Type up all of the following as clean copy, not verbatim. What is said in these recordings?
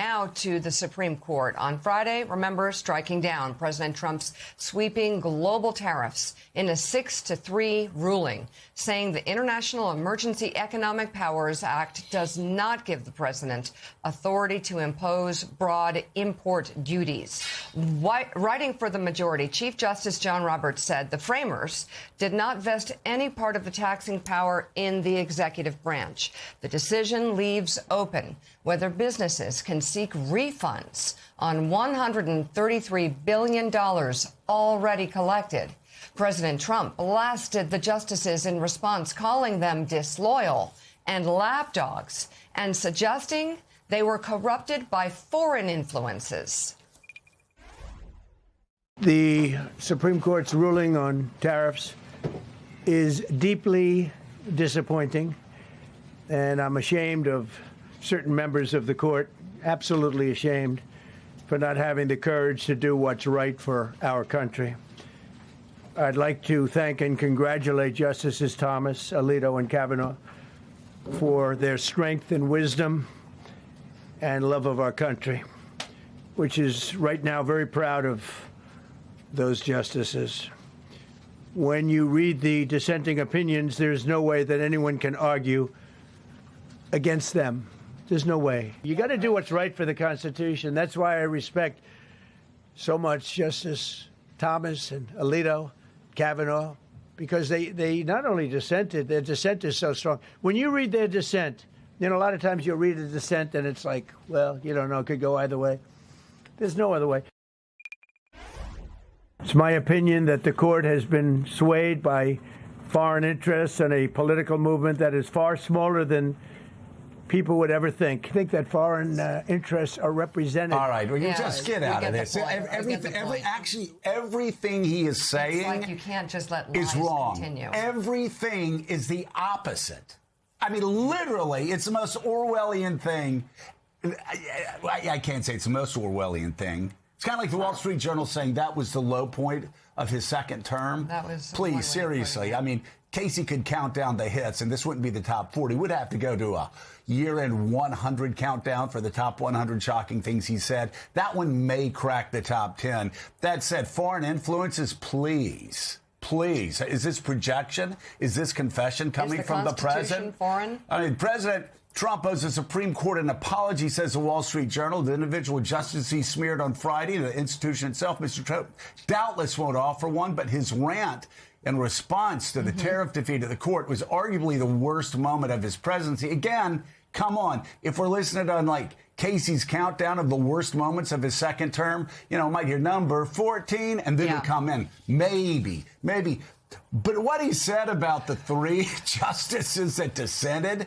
Now to the Supreme Court. On Friday, remember, striking down President Trump's sweeping global tariffs in a 6-3 ruling, saying the International Emergency Economic Powers Act does not give the president authority to impose broad import duties. Writing for the majority, Chief Justice John Roberts said the framers did not vest any part of the taxing power in the executive branch. The decision leaves open whether businesses can seek refunds on $133 billion already collected. President Trump blasted the justices in response, calling them disloyal and lapdogs and suggesting they were corrupted by foreign influences. The Supreme Court's ruling on tariffs is deeply disappointing, and I'm ashamed of certain members of the court, absolutely ashamed, for not having the courage to do what's right for our country. I'd like to thank and congratulate Justices Thomas, Alito, and Kavanaugh for their strength and wisdom and love of our country, which is right now very proud of those justices. When you read the dissenting opinions, there's no way that anyone can argue against them. There's no way. You got to do what's right for the Constitution. That's why I respect so much Justice Thomas and Alito, Kavanaugh, because they not only dissented, their dissent is so strong. When you read their dissent, a lot of times you'll read a dissent and it's like, well, you don't know, it could go either way. There's no other way. It's my opinion that the court has been swayed by foreign interests and a political movement that is far smaller than people would ever think. I think that foreign interests are represented. All right, well, you just get out of this. Everything he is saying, it's like you can't just let lies is wrong. Continue. Everything is the opposite. I mean, literally, it's the most Orwellian thing. I can't say it's the most Orwellian thing. It's kind of like the Wall Street Journal saying that was the low point of his second term. That was Please, seriously. I mean, Casey could count down the hits, and this wouldn't be the top 40. We'd have to go to a year-end 100 countdown for the top 100 shocking things he said. That one may crack the top 10. That said, foreign influences, please. Please. Is this projection? Is this confession coming from the president? Foreign? I mean, President Trump owes the Supreme Court an apology, says the Wall Street Journal. The individual justice he smeared on Friday, the institution itself, Mr. Trump, doubtless won't offer one, but his rant in response to the tariff defeat of the court was arguably the worst moment of his presidency. Again, come on. If we're listening on, like, Casey's countdown of the worst moments of his second term, might hear number 14, and then it'll come in. Maybe. But what he said about the three justices that dissented,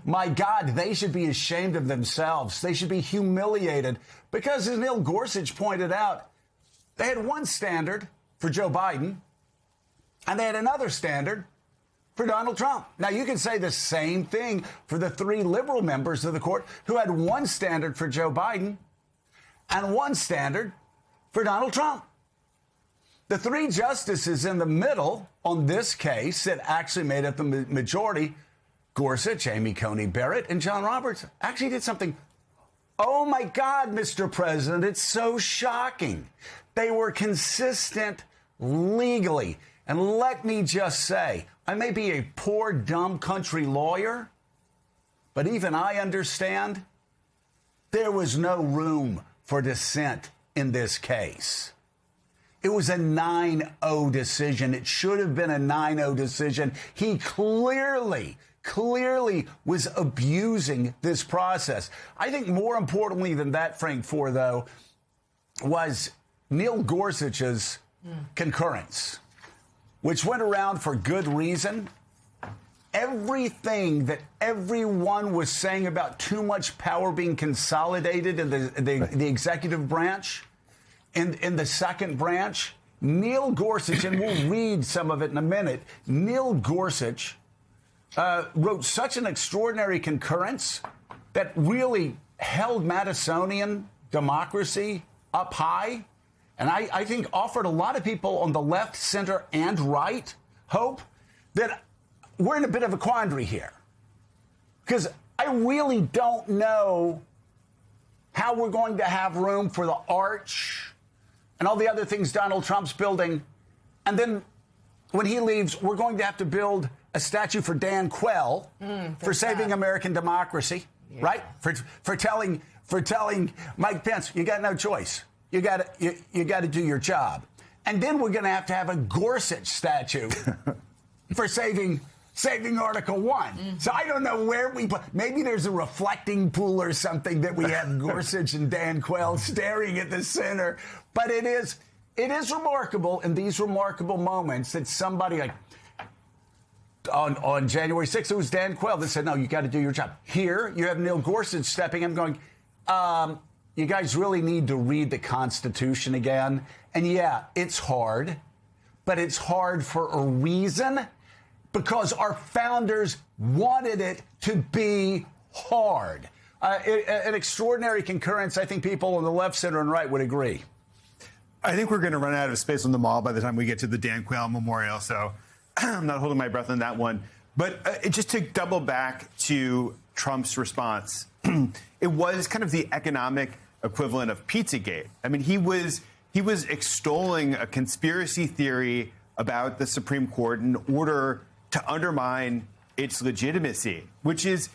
my God, they should be ashamed of themselves. They should be humiliated because, as Neil Gorsuch pointed out, they had one standard for Joe Biden, and they had another standard for Donald Trump. Now, you can say the same thing for the three liberal members of the court who had one standard for Joe Biden and one standard for Donald Trump. The three justices in the middle on this case that actually made up the majority, Gorsuch, Amy Coney Barrett, and John Roberts, actually did something. Oh, my God, Mr. President, it's so shocking. They were consistent legally. And let me just say, I may be a poor, dumb country lawyer, but even I understand there was no room for dissent in this case. It was a 9-0 decision. It should have been a 9-0 decision. He clearly was abusing this process. I think more importantly than that, Frank Foer, though, was Neil Gorsuch's concurrence, which went around for good reason. Everything that everyone was saying about too much power being consolidated in the executive branch, in the second branch, Neil Gorsuch, and we'll read some of it in a minute, Neil Gorsuch wrote such an extraordinary concurrence that really held Madisonian democracy up high, and I think offered a lot of people on the left, center, and right hope that we're in a bit of a quandary here. Because I really don't know how we're going to have room for the arch and all the other things Donald Trump's building. And then when he leaves, we're going to have to build a statue for Dan Quayle for saving American democracy, right? For telling Mike Pence, you got no choice. You got to do your job. And then we're going to have a Gorsuch statue for saving Article 1. So I don't know where we put. Maybe there's a reflecting pool or something that we have Gorsuch and Dan Quayle staring at the center. But it is remarkable in these remarkable moments that somebody like on January 6th, it was Dan Quayle that said, no, you got to do your job. Here, you have Neil Gorsuch stepping in going, you guys really need to read the Constitution again. And yeah, it's hard, but it's hard for a reason, because our founders wanted it to be hard. An extraordinary concurrence. I think people on the left, center, and right would agree. I think we're going to run out of space on the mall by the time we get to the Dan Quayle Memorial, so I'm not holding my breath on that one. But just to double back to Trump's response, it was kind of the economic equivalent of Pizzagate. I mean, he was extolling a conspiracy theory about the Supreme Court in order to undermine its legitimacy, which is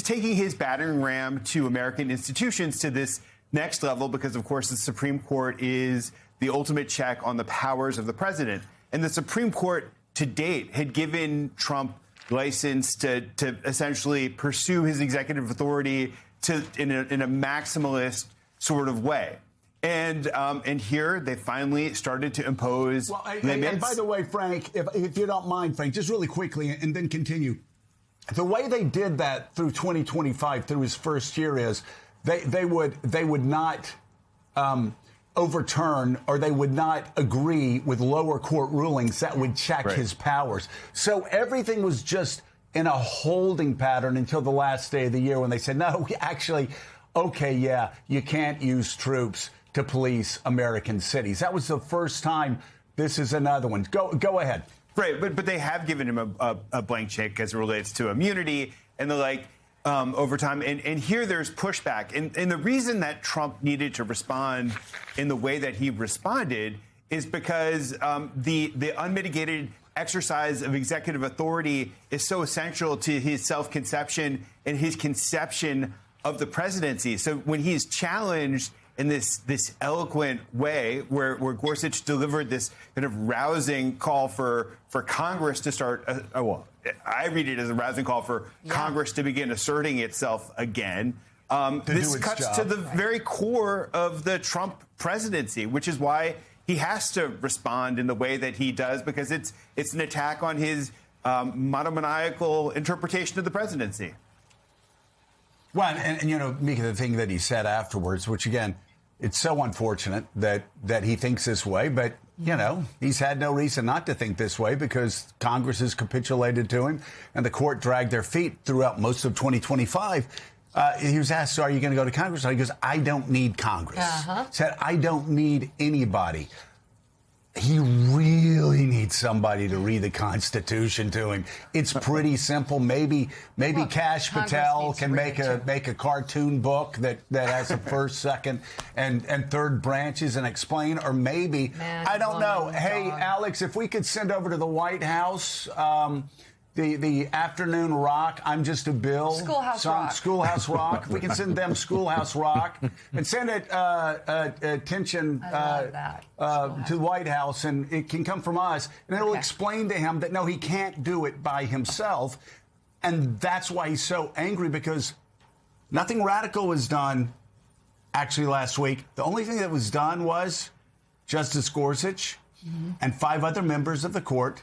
taking his battering ram to American institutions to this next level, because, of course, the Supreme Court is the ultimate check on the powers of the president. And the Supreme Court to date had given Trump license to essentially pursue his executive authority in a maximalist sort of way. And here they finally started to impose limits. And by the way, Frank, if you don't mind, Frank, just really quickly and then continue. The way they did that through 2025, through his first year, is they would not overturn, or they would not agree with lower court rulings that would check his powers. So everything was just in a holding pattern until the last day of the year, when they said, no, we actually, okay, yeah, you can't use troops to police American cities. That was the first time. This is another one. Go ahead. Right, but they have given him a blank check as it relates to immunity and the like over time. And here there's pushback. And the reason that Trump needed to respond in the way that he responded is because the unmitigated exercise of executive authority is so essential to his self-conception and his conception of the presidency. So when he's challenged in this eloquent way, where Gorsuch delivered this kind of rousing call for Congress to start, I read it as a rousing call for Congress to begin asserting itself again. This cuts to the very core of the Trump presidency, which is why he has to respond in the way that he does, because it's an attack on his monomaniacal interpretation of the presidency. Well, and you know, Mika, the thing that he said afterwards, which again, it's so unfortunate that he thinks this way, but you know, he's had no reason not to think this way, because Congress has capitulated to him and the court dragged their feet throughout most of 2025. He was asked, so are you going to go to Congress? And he goes, I don't need Congress. Said, I don't need anybody. He really needs somebody to read the Constitution to him. It's pretty simple. Maybe Kash Patel can make a cartoon book that has a first, second, and third branches and explain. Or maybe, I don't know. Hey, Alex, if we could send over to the White House the afternoon rock, I'm Just a Bill. Schoolhouse Rock. We can send them Schoolhouse Rock and send it attention to the White House, and it can come from us, and it'll explain to him that no, he can't do it by himself, and that's why he's so angry, because nothing radical was done actually last week. The only thing that was done was Justice Gorsuch and 5 other members of the court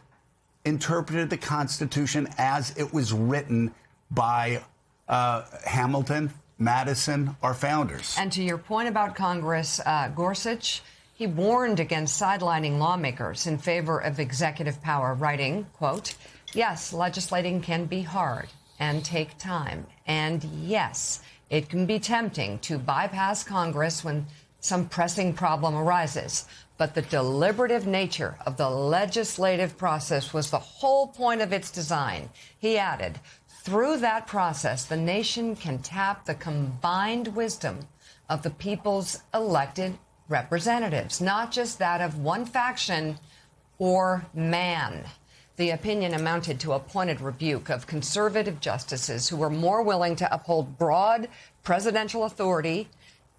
interpreted the Constitution as it was written by Hamilton, Madison, our founders. And to your point about Congress, Gorsuch, he warned against sidelining lawmakers in favor of executive power, writing, quote, yes, legislating can be hard and take time. And yes, it can be tempting to bypass Congress when some pressing problem arises. But the deliberative nature of the legislative process was the whole point of its design. He added, through that process, the nation can tap the combined wisdom of the people's elected representatives, not just that of one faction or man. The opinion amounted to a pointed rebuke of conservative justices who were more willing to uphold broad presidential authority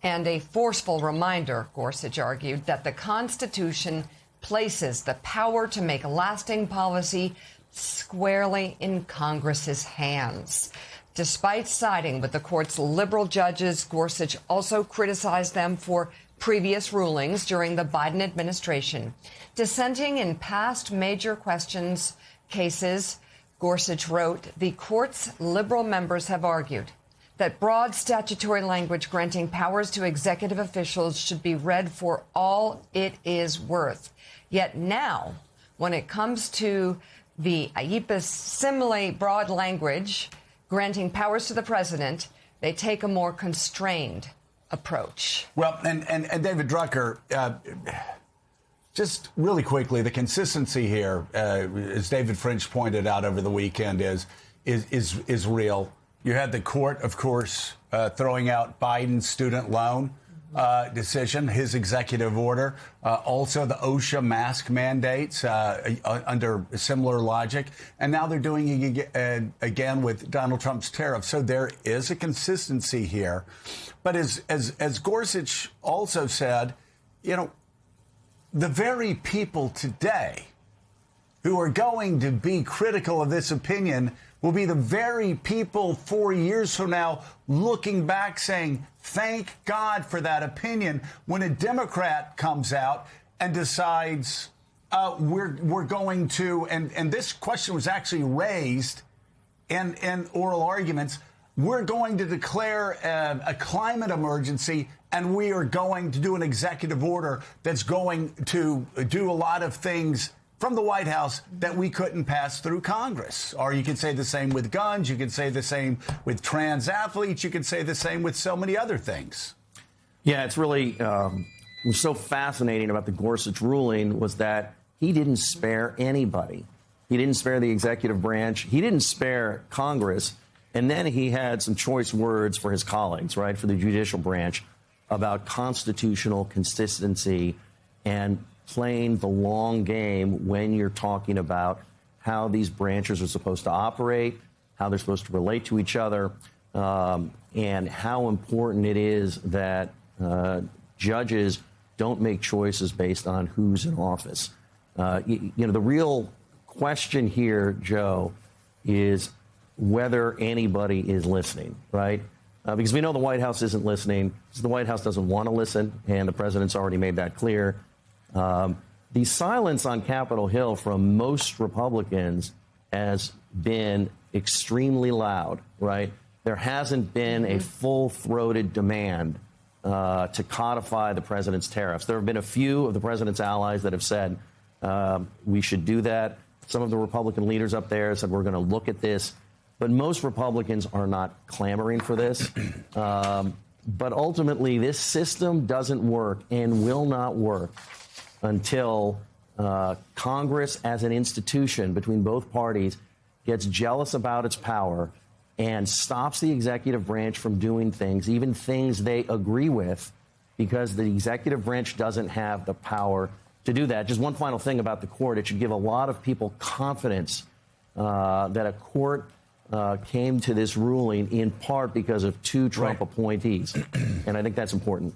and a forceful reminder, Gorsuch argued, that the Constitution places the power to make lasting policy squarely in Congress's hands. Despite siding with the court's liberal judges, Gorsuch also criticized them for previous rulings during the Biden administration. Dissenting in past major questions cases, Gorsuch wrote, the court's liberal members have argued that broad statutory language granting powers to executive officials should be read for all it is worth. Yet now, when it comes to the IEPA simile broad language granting powers to the president, they take a more constrained approach. Well, and David Drucker, just really quickly, the consistency here, as David French pointed out over the weekend, is real. You had the court, of course, throwing out Biden's student loan decision, his executive order, also the OSHA mask mandates under similar logic. And now they're doing it again with Donald Trump's tariffs. So there is a consistency here. But as Gorsuch also said, you know, the very people today who are going to be critical of this opinion will be the very people 4 years from now looking back saying, thank God for that opinion, when a Democrat comes out and decides we're going to, and this question was actually raised in oral arguments, we're going to declare a climate emergency, and we are going to do an executive order that's going to do a lot of things from the White House that we couldn't pass through Congress. Or you could say the same with guns. You could say the same with trans athletes. You could say the same with so many other things. Yeah, it's really what's so fascinating about the Gorsuch ruling was that he didn't spare anybody. He didn't spare the executive branch. He didn't spare Congress. And then he had some choice words for his colleagues, right, for the judicial branch about constitutional consistency and playing the long game when you're talking about how these branches are supposed to operate, how they're supposed to relate to each other, and how important it is that judges don't make choices based on who's in office. You know, the real question here, Joe, is whether anybody is listening, right? Because we know the White House isn't listening, because the White House doesn't want to listen, and the president's already made that clear. The silence on Capitol Hill from most Republicans has been extremely loud, right? There hasn't been a full-throated demand to codify the president's tariffs. There have been a few of the president's allies that have said we should do that. Some of the Republican leaders up there said we're going to look at this. But most Republicans are not clamoring for this. But ultimately, this system doesn't work and will not work until Congress as an institution between both parties gets jealous about its power and stops the executive branch from doing things, even things they agree with, because the executive branch doesn't have the power to do that. Just one final thing about the court. It should give a lot of people confidence that a court came to this ruling in part because of two Trump appointees. And I think that's important.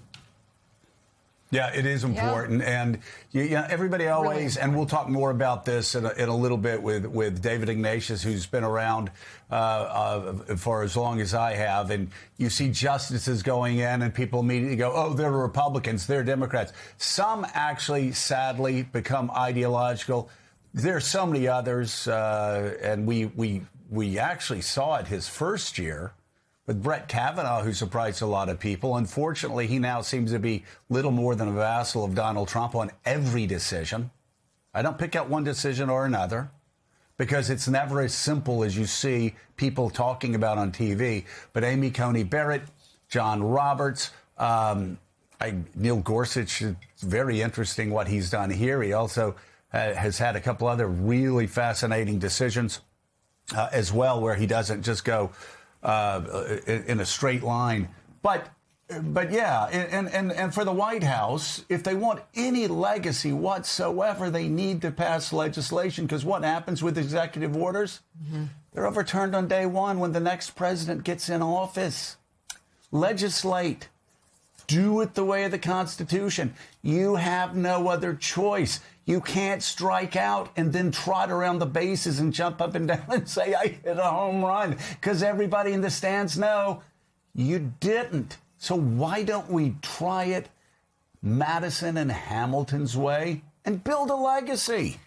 Yeah, it is important. Yeah. And everybody always, and we'll talk more about this in a little bit with David Ignatius, who's been around for as long as I have. And you see justices going in and people immediately go, oh, they're Republicans, they're Democrats. Some actually, sadly, become ideological. There are so many others, and we actually saw it his first year with Brett Kavanaugh, who surprised a lot of people. Unfortunately, he now seems to be little more than a vassal of Donald Trump on every decision. I don't pick out one decision or another because it's never as simple as you see people talking about on TV. But Amy Coney Barrett, John Roberts, Neil Gorsuch, it's very interesting what he's done here. He also has had a couple other really fascinating decisions as well, where he doesn't just go in a straight line. But But yeah, and for the White House, if they want any legacy whatsoever, they need to pass legislation, because what happens with executive orders? They're overturned on day one when the next president gets in office. Legislate. Do it the way of the Constitution. You have no other choice. You can't strike out and then trot around the bases and jump up and down and say, I hit a home run, because everybody in the stands know you didn't. So why don't we try it Madison and Hamilton's way and build a legacy?